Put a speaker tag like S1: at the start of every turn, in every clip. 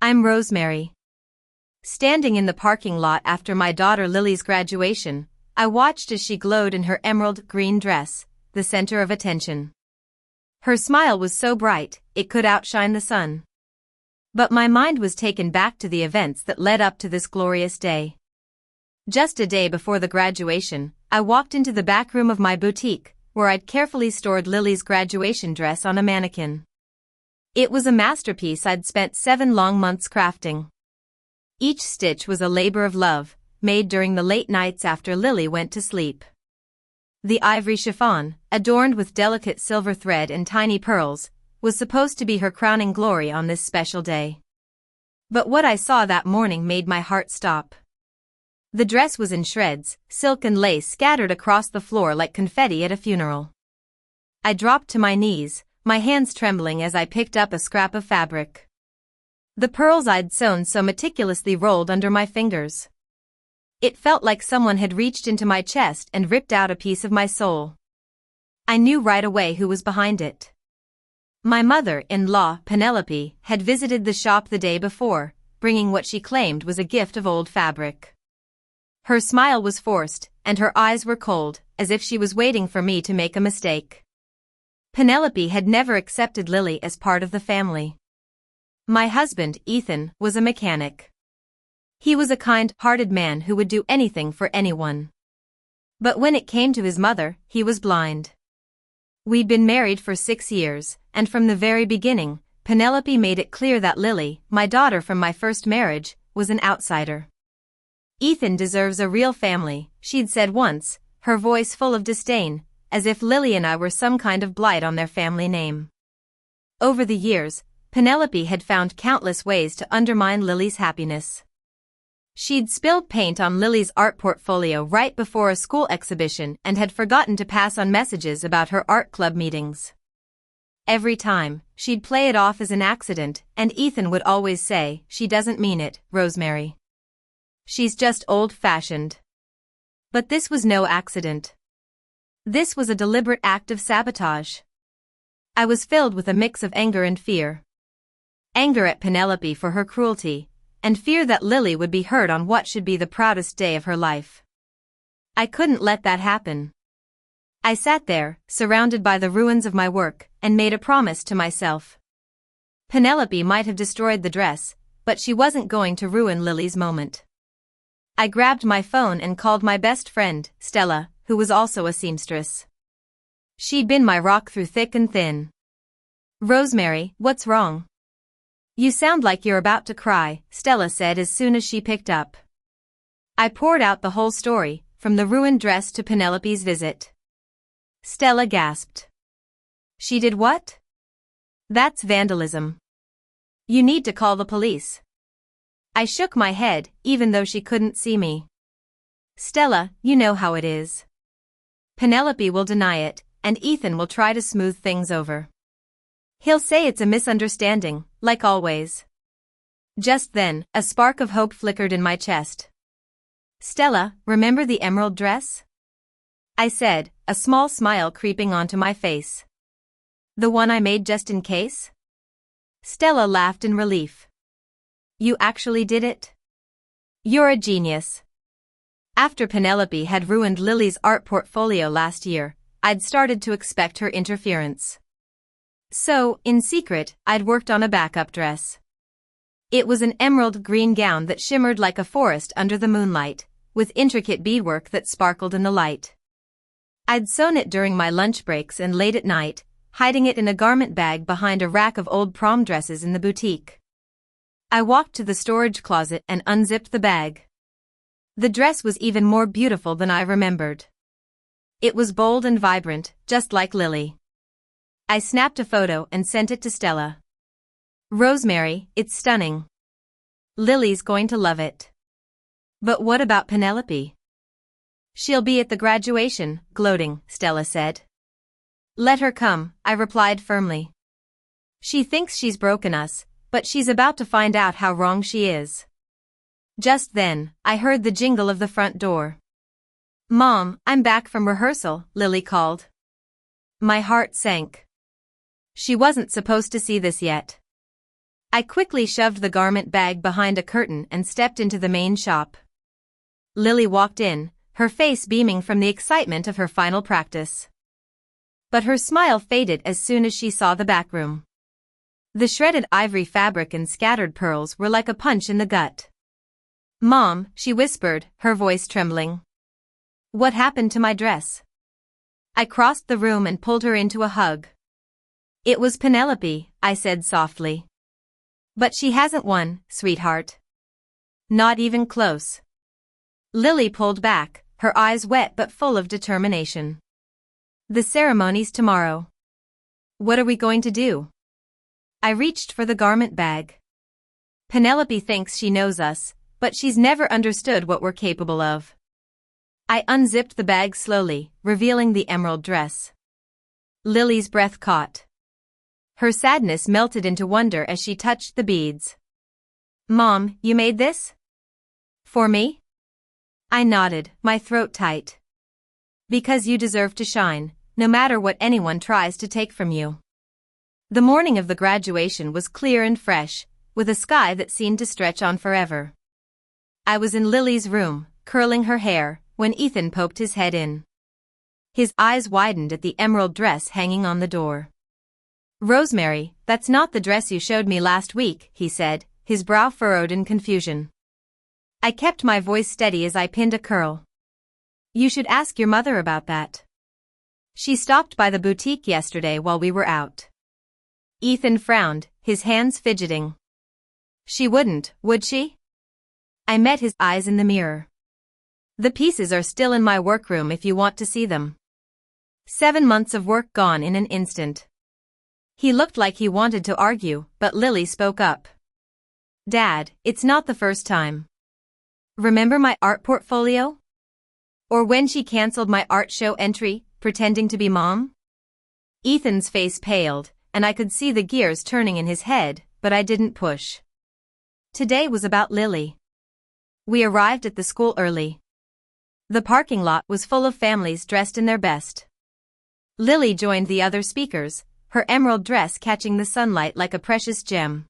S1: I'm Rosemary. Standing in the parking lot after my daughter Lily's graduation, I watched as she glowed in her emerald green dress, the center of attention. Her smile was so bright, it could outshine the sun. But my mind was taken back to the events that led up to this glorious day. Just a day before the graduation, I walked into the back room of my boutique, where I'd carefully stored Lily's graduation dress on a mannequin. It was a masterpiece I'd spent 7 long months crafting. Each stitch was a labor of love, made during the late nights after Lily went to sleep. The ivory chiffon, adorned with delicate silver thread and tiny pearls, was supposed to be her crowning glory on this special day. But what I saw that morning made my heart stop. The dress was in shreds, silk and lace scattered across the floor like confetti at a funeral. I dropped to my knees, my hands trembling as I picked up a scrap of fabric. The pearls I'd sewn so meticulously rolled under my fingers. It felt like someone had reached into my chest and ripped out a piece of my soul. I knew right away who was behind it. My mother-in-law, Penelope, had visited the shop the day before, bringing what she claimed was a gift of old fabric. Her smile was forced, and her eyes were cold, as if she was waiting for me to make a mistake. Penelope had never accepted Lily as part of the family. My husband, Ethan, was a mechanic. He was a kind-hearted man who would do anything for anyone. But when it came to his mother, he was blind. We'd been married for 6 years, and from the very beginning, Penelope made it clear that Lily, my daughter from my first marriage, was an outsider. Ethan deserves a real family, she'd said once, her voice full of disdain, as if Lily and I were some kind of blight on their family name. Over the years, Penelope had found countless ways to undermine Lily's happiness. She'd spilled paint on Lily's art portfolio right before a school exhibition and had forgotten to pass on messages about her art club meetings. Every time, she'd play it off as an accident, and Ethan would always say, "She doesn't mean it, Rosemary. She's just old-fashioned." But this was no accident. This was a deliberate act of sabotage. I was filled with a mix of anger and fear. Anger at Penelope for her cruelty, and fear that Lily would be hurt on what should be the proudest day of her life. I couldn't let that happen. I sat there, surrounded by the ruins of my work, and made a promise to myself. Penelope might have destroyed the dress, but she wasn't going to ruin Lily's moment. I grabbed my phone and called my best friend, Stella, who was also a seamstress. She'd been my rock through thick and thin. "Rosemary, what's wrong? You sound like you're about to cry," Stella said as soon as she picked up. I poured out the whole story, from the ruined dress to Penelope's visit. Stella gasped. "She did what?" "That's vandalism. You need to call the police." I shook my head, even though she couldn't see me. "Stella, you know how it is. Penelope will deny it, and Ethan will try to smooth things over. He'll say it's a misunderstanding, like always." Just then, a spark of hope flickered in my chest. "Stella, remember the emerald dress?" I said, a small smile creeping onto my face. "The one I made just in case?" Stella laughed in relief. "You actually did it? You're a genius." After Penelope had ruined Lily's art portfolio last year, I'd started to expect her interference. So, in secret, I'd worked on a backup dress. It was an emerald green gown that shimmered like a forest under the moonlight, with intricate beadwork that sparkled in the light. I'd sewn it during my lunch breaks and late at night, hiding it in a garment bag behind a rack of old prom dresses in the boutique. I walked to the storage closet and unzipped the bag. The dress was even more beautiful than I remembered. It was bold and vibrant, just like Lily. I snapped a photo and sent it to Stella. "Rosemary, it's stunning. Lily's going to love it." "But what about Penelope?" "She'll be at the graduation," gloating, Stella said. "Let her come," I replied firmly. "She thinks she's broken us, but she's about to find out how wrong she is." Just then, I heard the jingle of the front door. "Mom, I'm back from rehearsal," Lily called. My heart sank. She wasn't supposed to see this yet. I quickly shoved the garment bag behind a curtain and stepped into the main shop. Lily walked in, her face beaming from the excitement of her final practice. But her smile faded as soon as she saw the back room. The shredded ivory fabric and scattered pearls were like a punch in the gut. "Mom," she whispered, her voice trembling. "What happened to my dress?" I crossed the room and pulled her into a hug. "It was Penelope," I said softly. "But she hasn't won, sweetheart. Not even close." Lily pulled back, her eyes wet but full of determination. "The ceremony's tomorrow. What are we going to do?" I reached for the garment bag. "Penelope thinks she knows us, but she's never understood what we're capable of." I unzipped the bag slowly, revealing the emerald dress. Lily's breath caught. Her sadness melted into wonder as she touched the beads. "Mom, you made this? For me?" I nodded, my throat tight. "Because you deserve to shine, no matter what anyone tries to take from you." The morning of the graduation was clear and fresh, with a sky that seemed to stretch on forever. I was in Lily's room, curling her hair, when Ethan poked his head in. His eyes widened at the emerald dress hanging on the door. "Rosemary, that's not the dress you showed me last week," he said, his brow furrowed in confusion. I kept my voice steady as I pinned a curl. "You should ask your mother about that. She stopped by the boutique yesterday while we were out." Ethan frowned, his hands fidgeting. "She wouldn't, would she?" I met his eyes in the mirror. "The pieces are still in my workroom if you want to see them." 7 months of work gone in an instant. He looked like he wanted to argue, but Lily spoke up. "Dad, it's not the first time. Remember my art portfolio? Or when she canceled my art show entry, pretending to be Mom?" Ethan's face paled, and I could see the gears turning in his head, but I didn't push. Today was about Lily. We arrived at the school early. The parking lot was full of families dressed in their best. Lily joined the other speakers, her emerald dress catching the sunlight like a precious gem.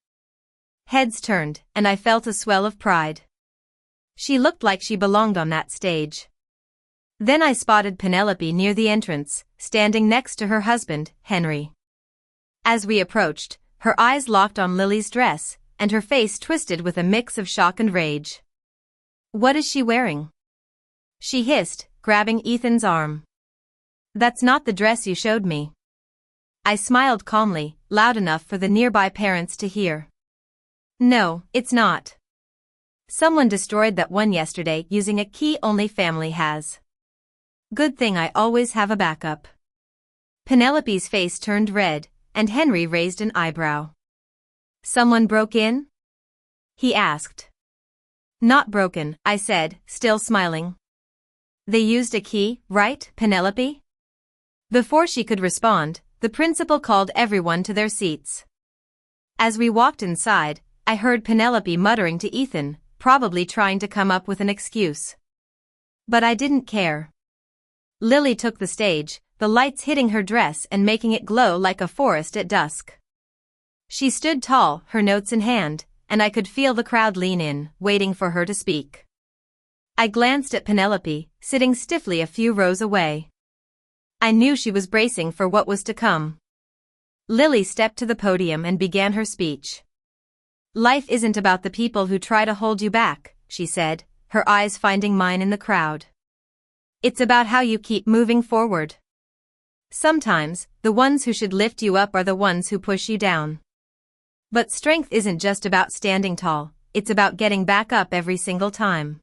S1: Heads turned, and I felt a swell of pride. She looked like she belonged on that stage. Then I spotted Penelope near the entrance, standing next to her husband, Henry. As we approached, her eyes locked on Lily's dress, and her face twisted with a mix of shock and rage. "What is she wearing?" she hissed, grabbing Ethan's arm. "That's not the dress you showed me." I smiled calmly, loud enough for the nearby parents to hear. "No, it's not. Someone destroyed that one yesterday using a key only family has. Good thing I always have a backup." Penelope's face turned red, and Henry raised an eyebrow. "Someone broke in?" he asked. "Not broken," I said, still smiling. "They used a key, right, Penelope?" Before she could respond, the principal called everyone to their seats. As we walked inside, I heard Penelope muttering to Ethan, probably trying to come up with an excuse. But I didn't care. Lily took the stage, the lights hitting her dress and making it glow like a forest at dusk. She stood tall, her notes in hand, and I could feel the crowd lean in, waiting for her to speak. I glanced at Penelope, sitting stiffly a few rows away. I knew she was bracing for what was to come. Lily stepped to the podium and began her speech. "Life isn't about the people who try to hold you back," she said, her eyes finding mine in the crowd. "It's about how you keep moving forward. Sometimes, the ones who should lift you up are the ones who push you down. But strength isn't just about standing tall, it's about getting back up every single time."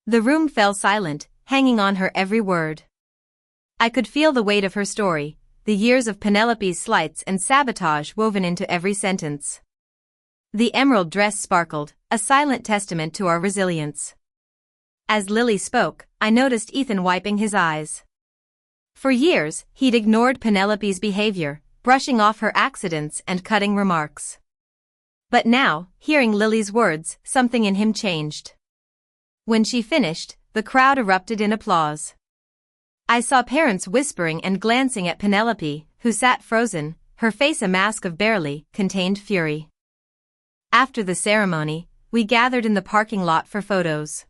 S1: The room fell silent, hanging on her every word. I could feel the weight of her story, the years of Penelope's slights and sabotage woven into every sentence. The emerald dress sparkled, a silent testament to our resilience. As Lily spoke, I noticed Ethan wiping his eyes. For years, he'd ignored Penelope's behavior, brushing off her accidents and cutting remarks. But now, hearing Lily's words, something in him changed. When she finished, the crowd erupted in applause. I saw parents whispering and glancing at Penelope, who sat frozen, her face a mask of barely contained fury. After the ceremony, we gathered in the parking lot for photos.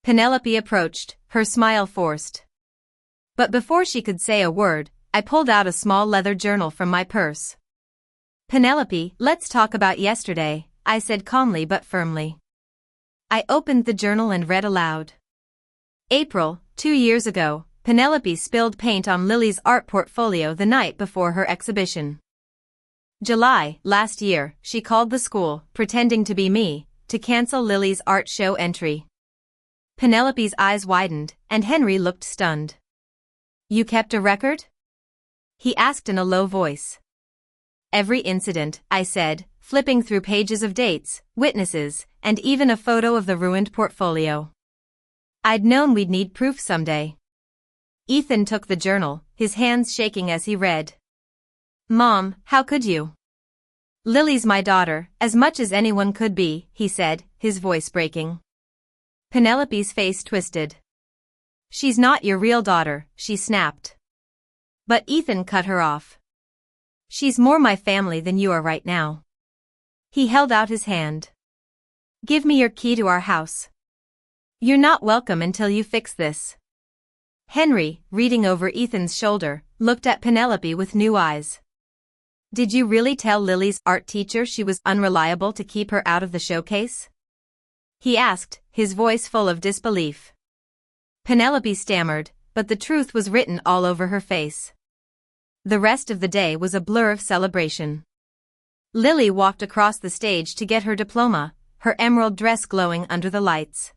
S1: Penelope approached, her smile forced. But before she could say a word, I pulled out a small leather journal from my purse. "Penelope, let's talk about yesterday," I said calmly but firmly. I opened the journal and read aloud. April, 2 years ago, Penelope spilled paint on Lily's art portfolio the night before her exhibition. July, last year, she called the school, pretending to be me, to cancel Lily's art show entry. Penelope's eyes widened, and Henry looked stunned. "You kept a record?" he asked in a low voice. "Every incident," I said, flipping through pages of dates, witnesses, and even a photo of the ruined portfolio. I'd known we'd need proof someday. Ethan took the journal, his hands shaking as he read. "Mom, how could you? Lily's my daughter, as much as anyone could be," he said, his voice breaking. Penelope's face twisted. "She's not your real daughter," she snapped. But Ethan cut her off. "She's more my family than you are right now." He held out his hand. "Give me your key to our house. You're not welcome until you fix this." Henry, reading over Ethan's shoulder, looked at Penelope with new eyes. "Did you really tell Lily's art teacher she was unreliable to keep her out of the showcase?" he asked, his voice full of disbelief. Penelope stammered, but the truth was written all over her face. The rest of the day was a blur of celebration. Lily walked across the stage to get her diploma, her emerald dress glowing under the lights.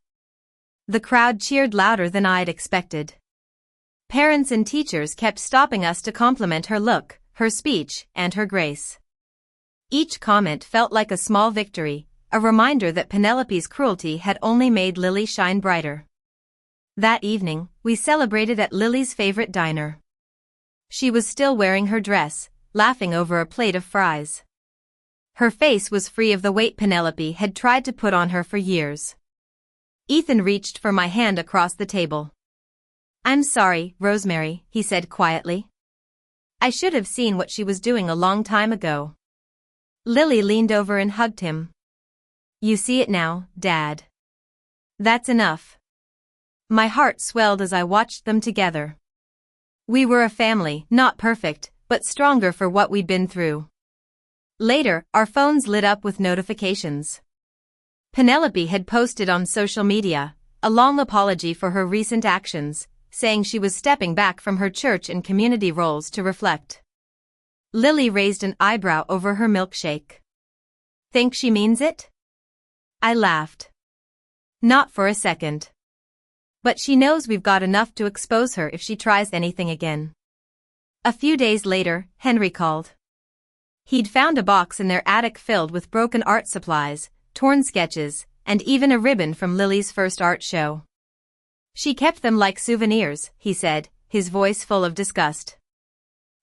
S1: The crowd cheered louder than I'd expected. Parents and teachers kept stopping us to compliment her look, her speech, and her grace. Each comment felt like a small victory, a reminder that Penelope's cruelty had only made Lily shine brighter. That evening, we celebrated at Lily's favorite diner. She was still wearing her dress, laughing over a plate of fries. Her face was free of the weight Penelope had tried to put on her for years. Ethan reached for my hand across the table. "I'm sorry, Rosemary," he said quietly. "I should have seen what she was doing a long time ago." Lily leaned over and hugged him. "You see it now, Dad. That's enough." My heart swelled as I watched them together. We were a family, not perfect, but stronger for what we'd been through. Later, our phones lit up with notifications. Penelope had posted on social media a long apology for her recent actions, saying she was stepping back from her church and community roles to reflect. Lily raised an eyebrow over her milkshake. "Think she means it?" I laughed. "Not for a second. But she knows we've got enough to expose her if she tries anything again." A few days later, Henry called. He'd found a box in their attic filled with broken art supplies, torn sketches, and even a ribbon from Lily's first art show. "She kept them like souvenirs," he said, his voice full of disgust.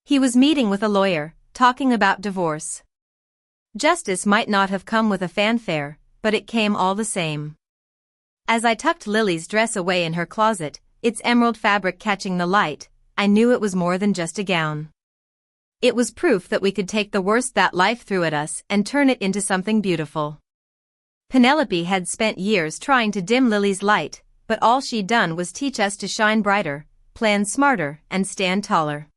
S1: He was meeting with a lawyer, talking about divorce. Justice might not have come with a fanfare, but it came all the same. As I tucked Lily's dress away in her closet, its emerald fabric catching the light, I knew it was more than just a gown. It was proof that we could take the worst that life threw at us and turn it into something beautiful. Penelope had spent years trying to dim Lily's light, but all she'd done was teach us to shine brighter, plan smarter, and stand taller.